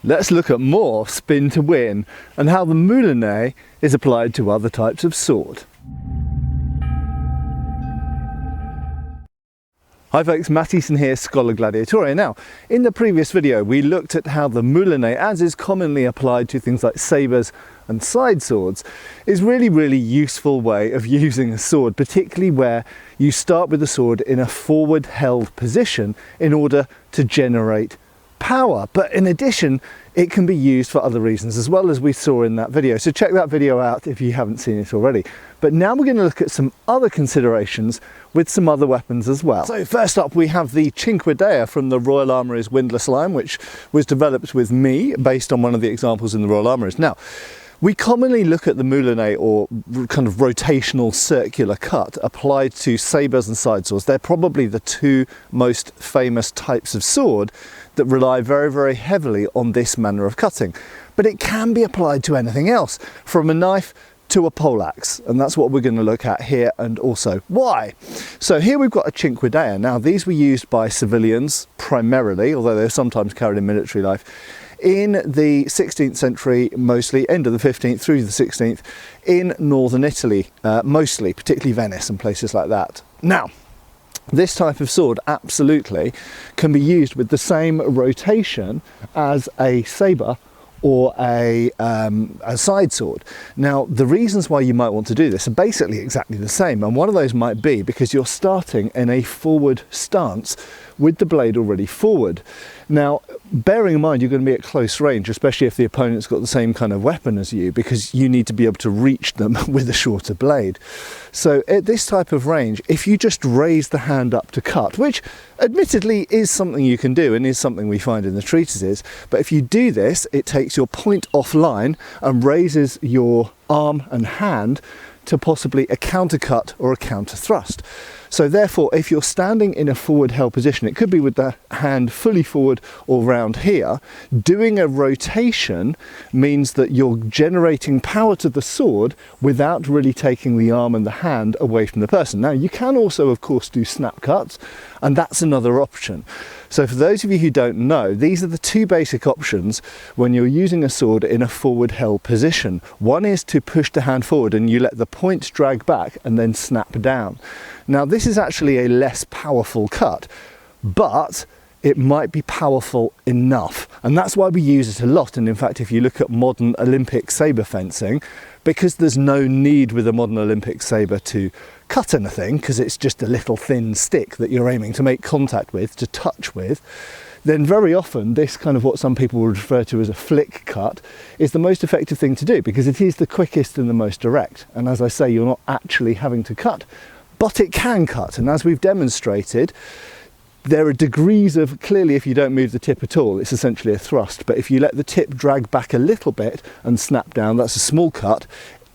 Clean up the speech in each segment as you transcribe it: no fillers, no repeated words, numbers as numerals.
let's look at more spin to win and how the moulinet is applied to other types of sword. Hi folks, Matt Easton here, Schola Gladiatoria. Now, in the previous video we looked at how the moulinet, as is commonly applied to things like sabres and side swords, is really useful way of using a sword, particularly where you start with the sword in a forward held position in order to generate power. But in addition, it can be used for other reasons as well, as we saw in that video. So check that video out if you haven't seen it already. But now we're going to look at some other considerations with some other weapons as well. So first up we have the Cinque Dea from the Royal Armoury's windlass line, which was developed with me based on one of the examples in the Royal Armouries. Now, we commonly look at the moulinet, or kind of rotational circular cut, applied to sabres and side swords. They're probably the two most famous types of sword that rely very heavily on this manner of cutting. But it can be applied to anything else, from a knife to a poleaxe, and that's what we're going to look at here, and also why. So here we've got a Cinque Dea. Now these were used by civilians primarily, although they're sometimes carried in military life, in the 16th century, mostly, end of the 15th through the 16th, in northern Italy, mostly, particularly Venice and places like that. Now, this type of sword absolutely can be used with the same rotation as a sabre or a side sword. Now, the reasons why you might want to do this are basically exactly the same, and one of those might be because you're starting in a forward stance with the blade already forward. Now, bearing in mind you're going to be at close range, especially if the opponent's got the same kind of weapon as you, because you need to be able to reach them with a shorter blade. So at this type of range, if you just raise the hand up to cut, which admittedly is something you can do and is something we find in the treatises, but if you do this, it takes your point offline and raises your arm and hand to possibly a counter cut or a counter thrust. So therefore, if you're standing in a forward held position, it could be with the hand fully forward or round here, doing a rotation means that you're generating power to the sword without really taking the arm and the hand away from the person. Now, you can also, of course, do snap cuts, and that's another option. So for those of you who don't know, these are the two basic options when you're using a sword in a forward held position. One is to push the hand forward and you let the point drag back and then snap down. Now, this is actually a less powerful cut, but it might be powerful enough, and that's why we use it a lot. And in fact, if you look at modern Olympic sabre fencing, because there's no need with a modern Olympic sabre to cut anything, because it's just a little thin stick that you're aiming to make contact with, to touch with, then very often this kind of what some people would refer to as a flick cut is the most effective thing to do, because it is the quickest and the most direct. And as I say, you're not actually having to cut, but it can cut. And as we've demonstrated, there are degrees of, clearly if you don't move the tip at all, it's essentially a thrust, but if you let the tip drag back a little bit and snap down, that's a small cut,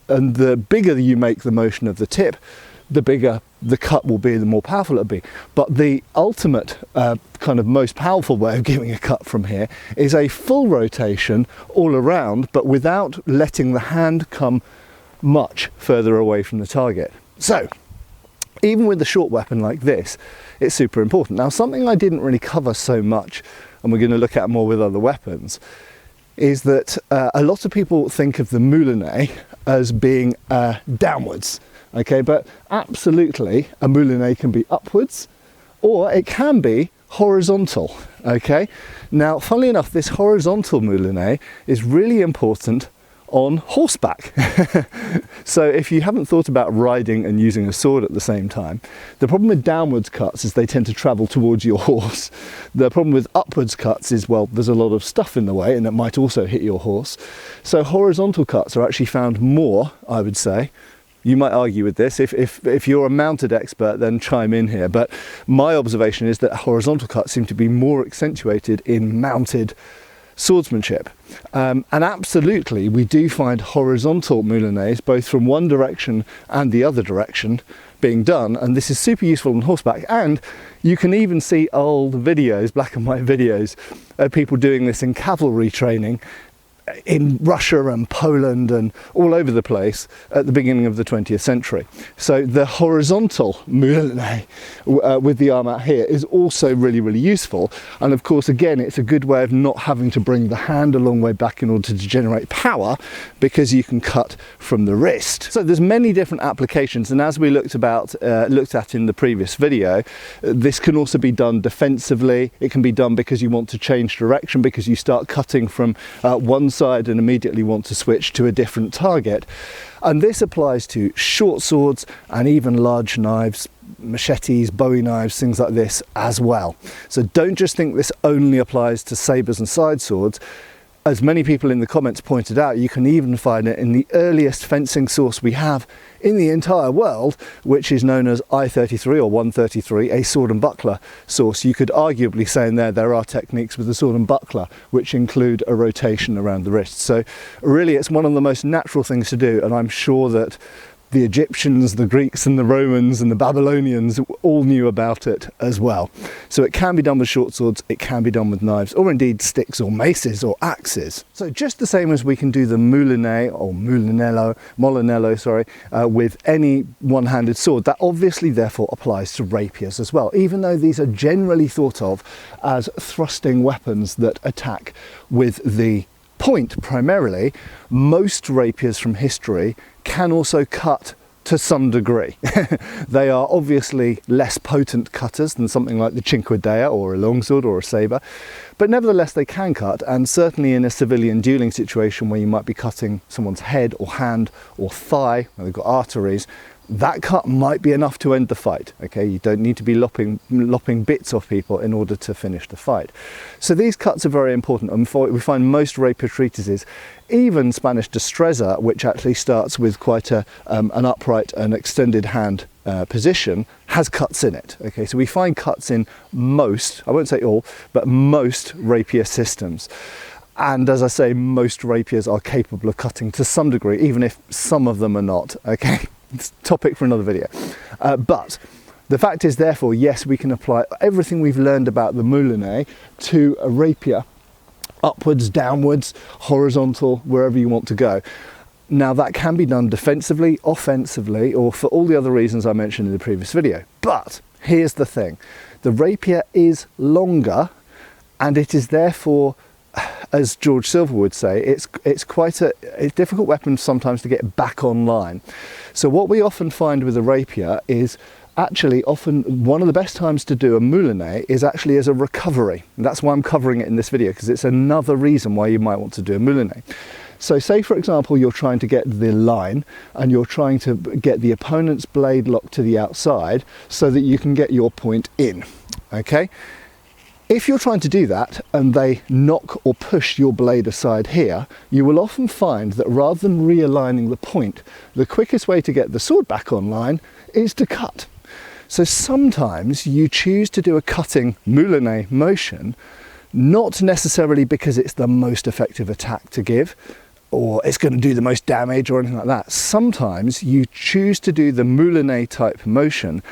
and the bigger you make the motion of the tip, the bigger the cut will be, the more powerful it'll be. But the ultimate kind of most powerful way of giving a cut from here is a full rotation all around, but without letting the hand come much further away from the target. So even with a short weapon like this, it's super important. Now, something I didn't really cover so much, and we're going to look at more with other weapons, is that a lot of people think of the moulinet as being downwards, okay? But absolutely, a moulinet can be upwards, or it can be horizontal, okay? Now, funnily enough, this horizontal moulinet is really important on horseback. So if you haven't thought about riding and using a sword at the same time, the problem with downwards cuts is they tend to travel towards your horse. The problem with upwards cuts is, well, there's a lot of stuff in the way and it might also hit your horse. So horizontal cuts are actually found more, I would say. You might argue with this. If you're a mounted expert, then chime in here. But my observation is that horizontal cuts seem to be more accentuated in mounted swordsmanship. And absolutely, we do find horizontal moulinets, both from one direction and the other direction, being done. And this is super useful on horseback. And you can even see old videos, black and white videos, of people doing this in cavalry training, in Russia and Poland and all over the place at the beginning of the 20th century. So the horizontal moulinet with the arm out here is also really, really useful. And of course, again, it's a good way of not having to bring the hand a long way back in order to generate power, because you can cut from the wrist. So there's many different applications, and as we looked at in the previous video, this can also be done defensively. It can be done because you want to change direction, because you start cutting from one side and immediately want to switch to a different target. And this applies to short swords and even large knives, machetes, bowie knives, things like this as well. So don't just think this only applies to sabres and side swords. As many people in the comments pointed out, you can even find it in the earliest fencing source we have in the entire world, which is known as I-33 or 133, a sword and buckler source. You could arguably say in there are techniques with the sword and buckler which include a rotation around the wrist. So really it's one of the most natural things to do, and I'm sure that the Egyptians, the Greeks and the Romans and the Babylonians all knew about it as well. So it can be done with short swords, it can be done with knives, or indeed sticks or maces or axes. So just the same as we can do the moulinet or molinello, with any one-handed sword, that obviously therefore applies to rapiers as well, even though these are generally thought of as thrusting weapons that attack with the point primarily. Most rapiers from history can also cut to some degree. They are obviously less potent cutters than something like the cinque dea or a longsword or a sabre, but nevertheless they can cut, and certainly in a civilian dueling situation where you might be cutting someone's head or hand or thigh, where they've got arteries, that cut might be enough to end the fight. Okay, you don't need to be lopping bits off people in order to finish the fight. So these cuts are very important, and we find most rapier treatises, even Spanish destreza, which actually starts with quite an upright and extended hand position, has cuts in it. Okay, so we find cuts in most, I won't say all, but most rapier systems. And as I say, most rapiers are capable of cutting to some degree, even if some of them are not. Okay, it's a topic for another video. But the fact is, therefore, yes, we can apply everything we've learned about the moulinet to a rapier, upwards, downwards, horizontal, wherever you want to go. Now that can be done defensively, offensively, or for all the other reasons I mentioned in the previous video. But here's the thing, the rapier is longer, and it is therefore, as George Silver would say, it's quite a difficult weapon sometimes to get back online. So what we often find with a rapier is actually often one of the best times to do a moulinet is actually as a recovery. And that's why I'm covering it in this video, because it's another reason why you might want to do a moulinet. So say, for example, you're trying to get the line and you're trying to get the opponent's blade locked to the outside so that you can get your point in. Okay? If you're trying to do that and they knock or push your blade aside here, you will often find that rather than realigning the point, the quickest way to get the sword back online is to cut. So sometimes you choose to do a cutting moulinet motion, not necessarily because it's the most effective attack to give, or it's going to do the most damage or anything like that. Sometimes you choose to do the moulinet type motion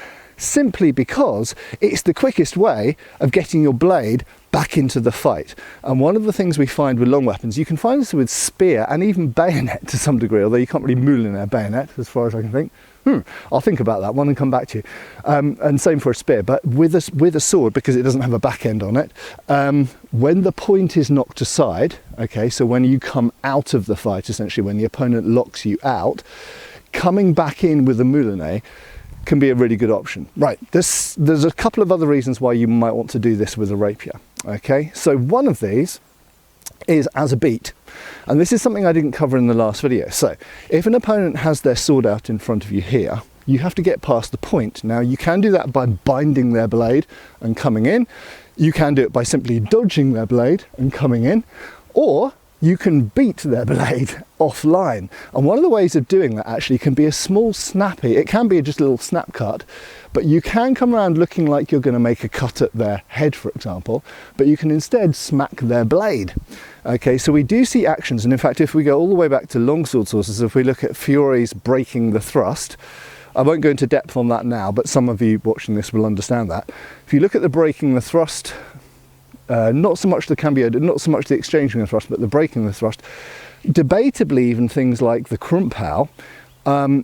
simply because it's the quickest way of getting your blade back into the fight. And one of the things we find with long weapons, you can find this with spear and even bayonet to some degree, although you can't really moulinet a bayonet as far as I can think. I'll think about that one and come back to you. And same for a spear, but with a sword, because it doesn't have a back end on it, when the point is knocked aside, okay, so when you come out of the fight, essentially when the opponent locks you out, coming back in with a moulinet can be a really good option. Right, there's a couple of other reasons why you might want to do this with a rapier. Okay, so one of these is as a beat, and this is something I didn't cover in the last video. So if an opponent has their sword out in front of you here, you have to get past the point. Now you can do that by binding their blade and coming in, you can do it by simply dodging their blade and coming in, or you can beat their blade offline. And one of the ways of doing that actually can be a small snappy, it can be just a little snap cut, but you can come around looking like you're going to make a cut at their head, for example, but you can instead smack their blade. Okay, so we do see actions, and in fact if we go all the way back to longsword sources, if we look at Fury's breaking the thrust, I won't go into depth on that now, but some of you watching this will understand that. If you look at the breaking the thrust not so much the cambio, not so much the exchanging of thrust, but the breaking of the thrust. Debatably, even things like the Krumpau,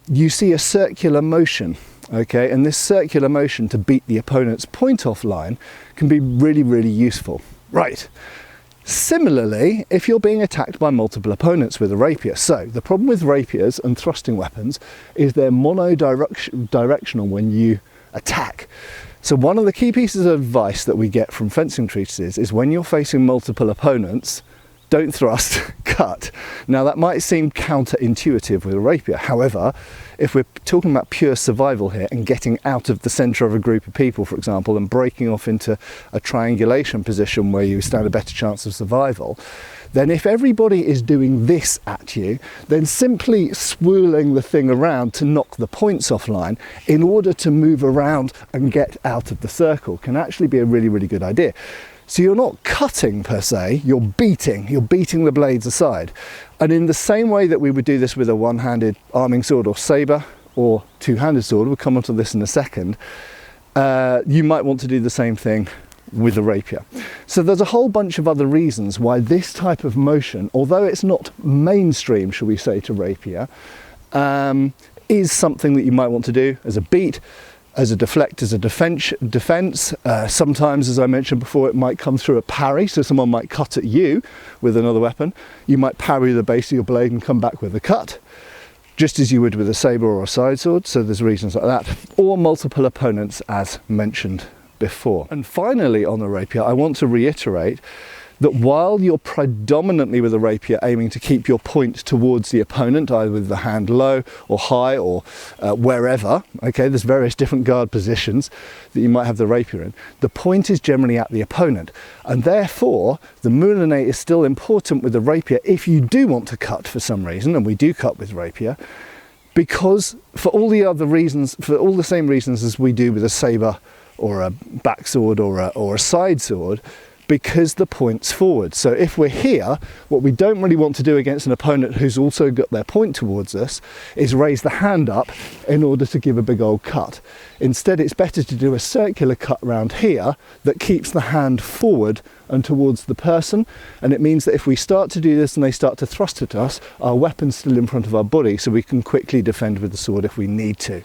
you see a circular motion, okay, and this circular motion to beat the opponent's point off line can be really, really useful. Right. Similarly, if you're being attacked by multiple opponents with a rapier. So the problem with rapiers and thrusting weapons is they're mono-directional when you attack. So one of the key pieces of advice that we get from fencing treatises is when you're facing multiple opponents, don't thrust, cut. Now that might seem counterintuitive with a rapier. However, if we're talking about pure survival here and getting out of the centre of a group of people, for example, and breaking off into a triangulation position where you stand a better chance of survival, then if everybody is doing this at you, then simply swirling the thing around to knock the points offline in order to move around and get out of the circle can actually be a really, really good idea. So you're not cutting per se, you're beating the blades aside. And in the same way that we would do this with a one-handed arming sword or sabre or two-handed sword, we'll come onto this in a second, you might want to do the same thing with a rapier. So there's a whole bunch of other reasons why this type of motion, although it's not mainstream, shall we say, to rapier, is something that you might want to do as a beat, as a deflect, as a defense. Sometimes, as I mentioned before, it might come through a parry, so someone might cut at you with another weapon. You might parry the base of your blade and come back with a cut, just as you would with a sabre or a side sword, so there's reasons like that. Or multiple opponents, as mentioned before. And finally on the rapier, I want to reiterate that while you're predominantly with a rapier aiming to keep your point towards the opponent, either with the hand low or high or wherever, okay, there's various different guard positions that you might have the rapier in, the point is generally at the opponent, and therefore the moulinet is still important with the rapier if you do want to cut for some reason, and we do cut with rapier, because for all the other reasons, for all the same reasons as we do with a sabre or a backsword or a side sword, because the point's forward. So if we're here, what we don't really want to do against an opponent who's also got their point towards us is raise the hand up in order to give a big old cut. Instead, it's better to do a circular cut round here that keeps the hand forward and towards the person, and it means that if we start to do this and they start to thrust at us, our weapon's still in front of our body, so we can quickly defend with the sword if we need to.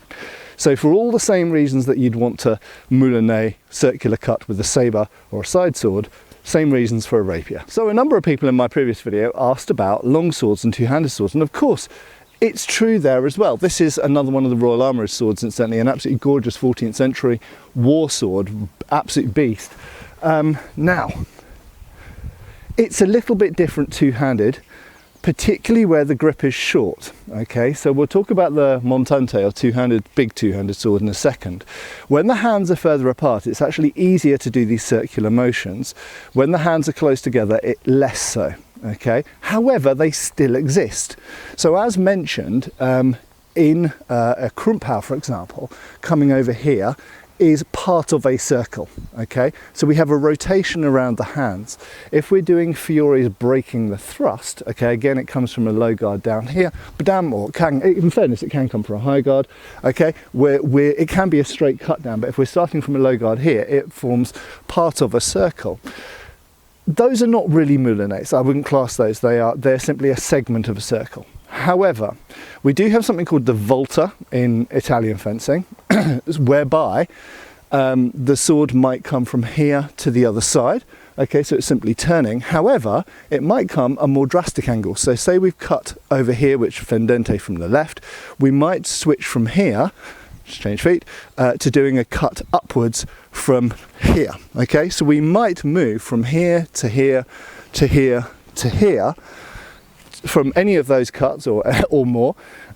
So for all the same reasons that you'd want to moulinet, circular cut with a sabre or a side sword, same reasons for a rapier. So a number of people in my previous video asked about long swords and two-handed swords, and of course it's true there as well. This is another one of the Royal Armourer's swords, incidentally, an absolutely gorgeous 14th century war sword, absolute beast. Now, it's a little bit different two-handed, particularly where the grip is short. Okay, so we'll talk about the montante or big two-handed sword in a second. When the hands are further apart, it's actually easier to do these circular motions. When the hands are close together, less so. Okay, however, they still exist. So as mentioned, in a Krumpau, for example, coming over here is part of a circle. Okay, so we have a rotation around the hands. If we're doing Fiore's breaking the thrust, okay, again it comes from a low guard down here, but in fairness it can come from a high guard, okay, where it can be a straight cut down, but if we're starting from a low guard here, it forms part of a circle. Those are not really moulinets. I wouldn't class those. They're simply a segment of a circle. However, we do have something called the volta in Italian fencing, whereby the sword might come from here to the other side. Okay, so it's simply turning. However, it might come a more drastic angle. So say we've cut over here, which fendente from the left, we might switch from here, just change feet, to doing a cut upwards from here. Okay, so we might move from here to here to here to here, from any of those cuts or more,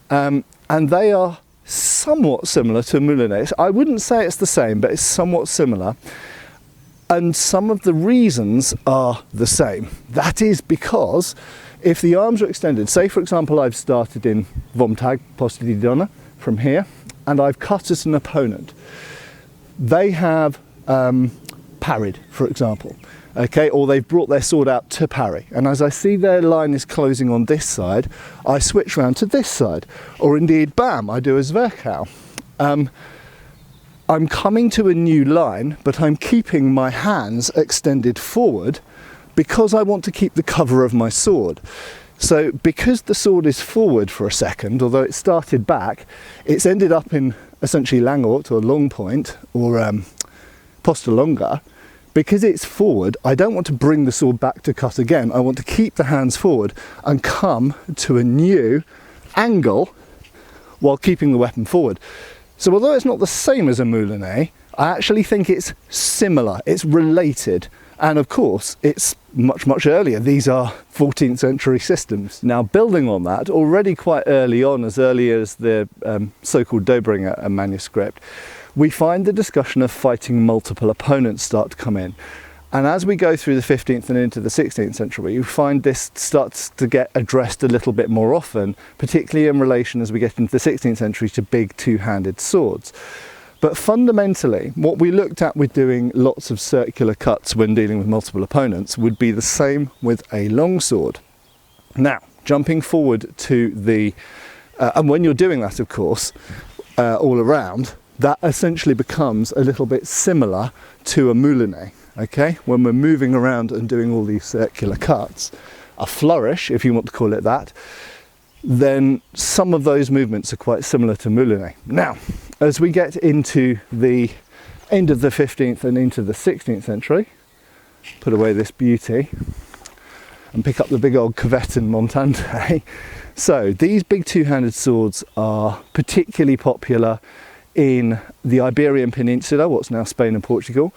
and they are somewhat similar to moulinet. I wouldn't say it's the same, but it's somewhat similar, and some of the reasons are the same. That is because if the arms are extended, say for example I've started in Vomtag, Posta di Donna, from here, and I've cut at an opponent, they have parried, for example. Okay, or they've brought their sword out to parry, and as I see their line is closing on this side, I switch round to this side, or indeed, bam, I do a Zwerchau. I'm coming to a new line, but I'm keeping my hands extended forward because I want to keep the cover of my sword. So because the sword is forward for a second, although it started back, it's ended up in essentially langort or long point or posta longa. Because it's forward, I don't want to bring the sword back to cut again. I want to keep the hands forward and come to a new angle while keeping the weapon forward. So although it's not the same as a moulinet, I actually think it's similar, it's related. And of course, it's much, much earlier. These are 14th century systems. Now, building on that, already quite early on, as early as the so-called Dobringer manuscript, we find the discussion of fighting multiple opponents start to come in. And as we go through the 15th and into the 16th century, you find this starts to get addressed a little bit more often, particularly in relation as we get into the 16th century to big two-handed swords. But fundamentally, what we looked at with doing lots of circular cuts when dealing with multiple opponents would be the same with a longsword. Now, jumping forward to the, and when you're doing that, of course, all around, that essentially becomes a little bit similar to a moulinet, okay? When we're moving around and doing all these circular cuts, a flourish, if you want to call it that, then some of those movements are quite similar to moulinet. Now, as we get into the end of the 15th and into the 16th century, put away this beauty and pick up the big old cuvette and montante. So these big two-handed swords are particularly popular in the Iberian Peninsula, what's now Spain and Portugal,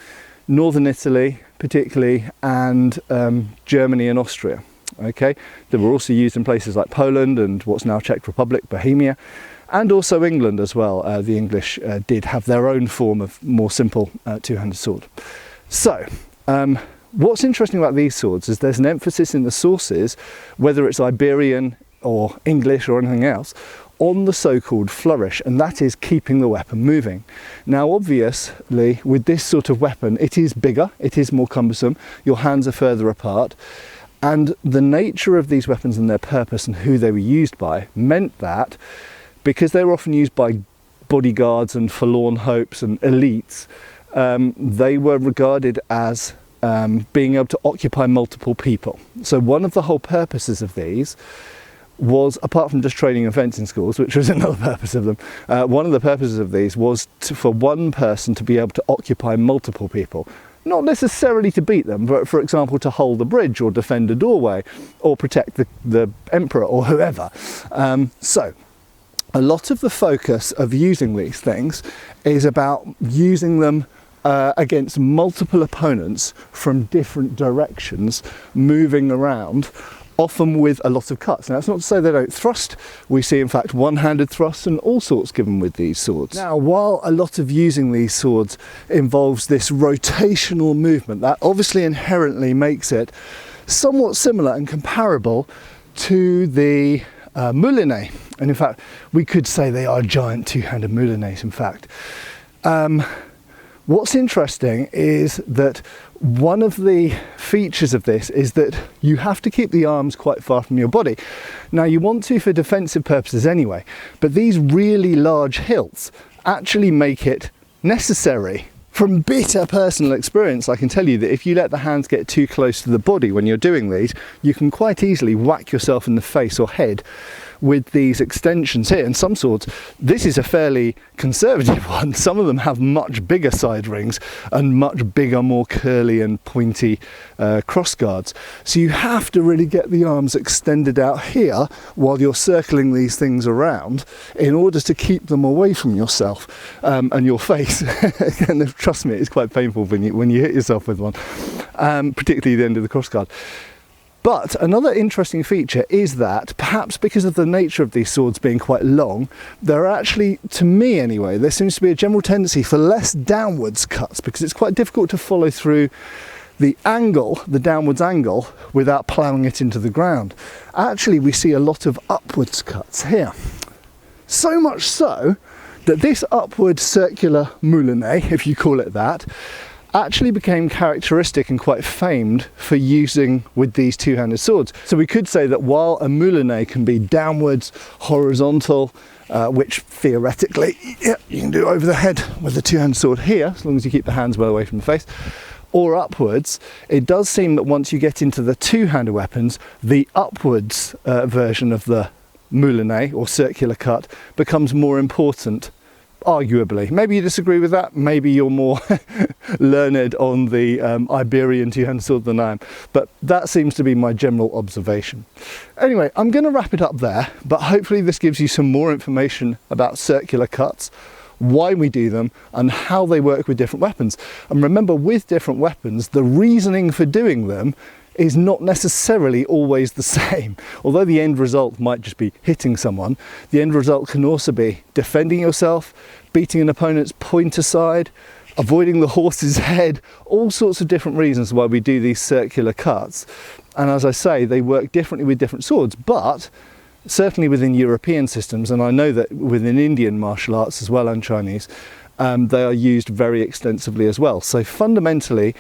northern Italy particularly, and Germany and Austria. Okay, they were also used in places like Poland and what's now Czech Republic, Bohemia, and also England as well. The English did have their own form of more simple two-handed sword. So, what's interesting about these swords is there's an emphasis in the sources, whether it's Iberian or English or anything else, on the so-called flourish, and that is keeping the weapon moving. Now obviously with this sort of weapon it is bigger, it is more cumbersome, your hands are further apart, and the nature of these weapons and their purpose and who they were used by meant that because they were often used by bodyguards and forlorn hopes and elites, they were regarded as being able to occupy multiple people. So one of the whole purposes of these was, apart from just training and fencing schools, which was another purpose of them, one of the purposes of these was for one person to be able to occupy multiple people. Not necessarily to beat them, but for example to hold a bridge or defend a doorway or protect the emperor or whoever. So a lot of the focus of using these things is about using them against multiple opponents from different directions, moving around, often with a lot of cuts. Now, that's not to say they don't thrust. We see, in fact, one-handed thrusts and all sorts given with these swords. Now, while a lot of using these swords involves this rotational movement, that obviously inherently makes it somewhat similar and comparable to the moulinet. And in fact, we could say they are giant two-handed moulinets, in fact. What's interesting is that one of the features of this is that you have to keep the arms quite far from your body. Now you want to for defensive purposes anyway, but these really large hilts actually make it necessary. From bitter personal experience, I can tell you that if you let the hands get too close to the body when you're doing these, you can quite easily whack yourself in the face or head with these extensions here. And some swords, this is a fairly conservative one. Some of them have much bigger side rings and much bigger, more curly and pointy cross guards. So you have to really get the arms extended out here while you're circling these things around in order to keep them away from yourself and your face. And trust me, it's quite painful when you hit yourself with one, particularly the end of the cross guard. But another interesting feature is that, perhaps because of the nature of these swords being quite long, there are actually, to me anyway, there seems to be a general tendency for less downwards cuts, because it's quite difficult to follow through the angle, the downwards angle, without ploughing it into the ground. Actually, we see a lot of upwards cuts here. So much so that this upward circular moulinet, if you call it that, actually became characteristic and quite famed for using with these two-handed swords. So we could say that while a moulinet can be downwards, horizontal, which theoretically you can do over the head with the two-handed sword here, as long as you keep the hands well away from the face, or upwards, it does seem that once you get into the two-handed weapons, the upwards version of the moulinet or circular cut becomes more important, arguably. Maybe you disagree with that, maybe you're more learned on the Iberian two-handed sword than I am, but that seems to be my general observation. Anyway, I'm going to wrap it up there, but hopefully this gives you some more information about circular cuts, why we do them and how they work with different weapons. And remember, with different weapons, the reasoning for doing them is not necessarily always the same. Although the end result might just be hitting someone, the end result can also be defending yourself, beating an opponent's point aside, avoiding the horse's head, all sorts of different reasons why we do these circular cuts. And as I say, they work differently with different swords, but certainly within European systems, and I know that within Indian martial arts as well and Chinese, they are used very extensively as well. So fundamentally,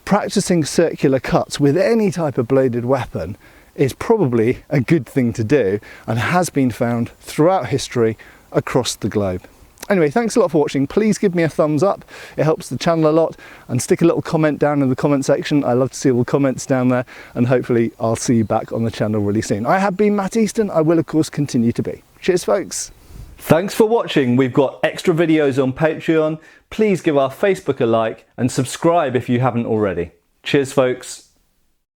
practicing circular cuts with any type of bladed weapon is probably a good thing to do and has been found throughout history across the globe. Anyway, thanks a lot for watching. Please give me a thumbs up, it helps the channel a lot, and stick a little comment down in the comment section. I love to see all the comments down there, and hopefully I'll see you back on the channel really soon. I have been Matt Easton, I will of course continue to be. Cheers folks. Thanks for watching. We've got extra videos on Patreon. Please give our Facebook a like and subscribe if you haven't already. Cheers folks.